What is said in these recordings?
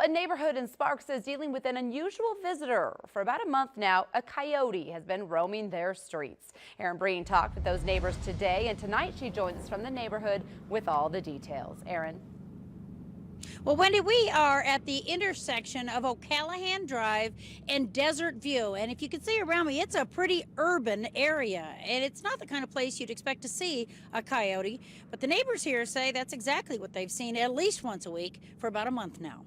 A neighborhood in Sparks is dealing with an unusual visitor. For about a month now, a coyote has been roaming their streets. Erin Breen talked with those neighbors today, and tonight she joins us from the neighborhood with all the details. Erin. Well, Wendy, we are at the intersection of O'Callahan Drive and Desert View. And if you can see around me, it's a pretty urban area. And it's not the kind of place you'd expect to see a coyote. But the neighbors here say that's exactly what they've seen at least once a week for about a month now.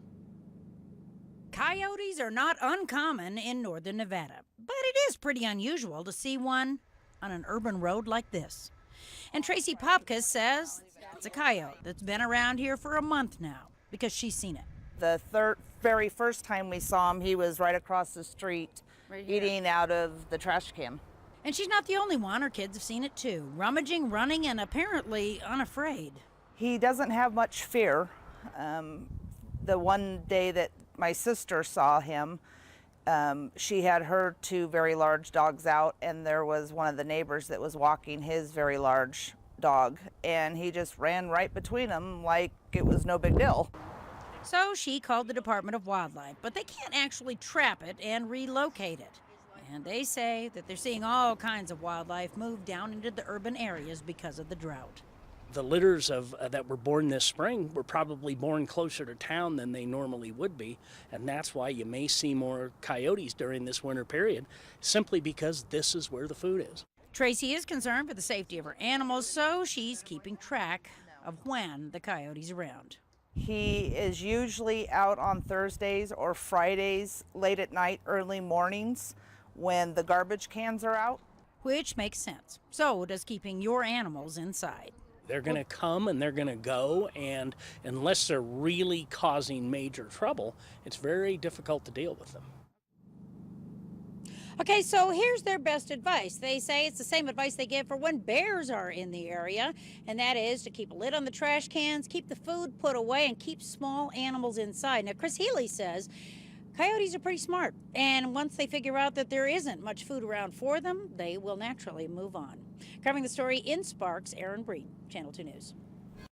Coyotes are not uncommon in northern Nevada, but it is pretty unusual to see one on an urban road like this. And Tracy Popka says it's a coyote that's been around here for a month now, because she's seen it. The very first time we saw him, he was right across the street eating out of the trash can. And she's not the only one. Her kids have seen it too, rummaging, running, and apparently unafraid. He doesn't have much fear. The one day that my sister saw him, she had her two very large dogs out, and there was one of the neighbors that was walking his very large dog, and he just ran right between them like it was no big deal. So she called the Department of Wildlife, but they can't actually trap it and relocate it. And they say that they're seeing all kinds of wildlife move down into the urban areas because of the drought. The litters that were born this spring were probably born closer to town than they normally would be, and that's why you may see more coyotes during this winter period, simply because this is where the food is. Tracy is concerned for the safety of her animals, so she's keeping track of when the coyote's around. He is usually out on Thursdays or Fridays late at night, early mornings when the garbage cans are out. Which makes sense. So does keeping your animals inside. They're going to come and they're going to go, and unless they're really causing major trouble, it's very difficult to deal with them. Okay, so here's their best advice. They say it's the same advice they give for when bears are in the area, and that is to keep a lid on the trash cans, keep the food put away, and keep small animals inside. Now, Chris Healy says coyotes are pretty smart, and once they figure out that there isn't much food around for them, they will naturally move on. Covering the story in Sparks, Erin Breen, Channel 2 News.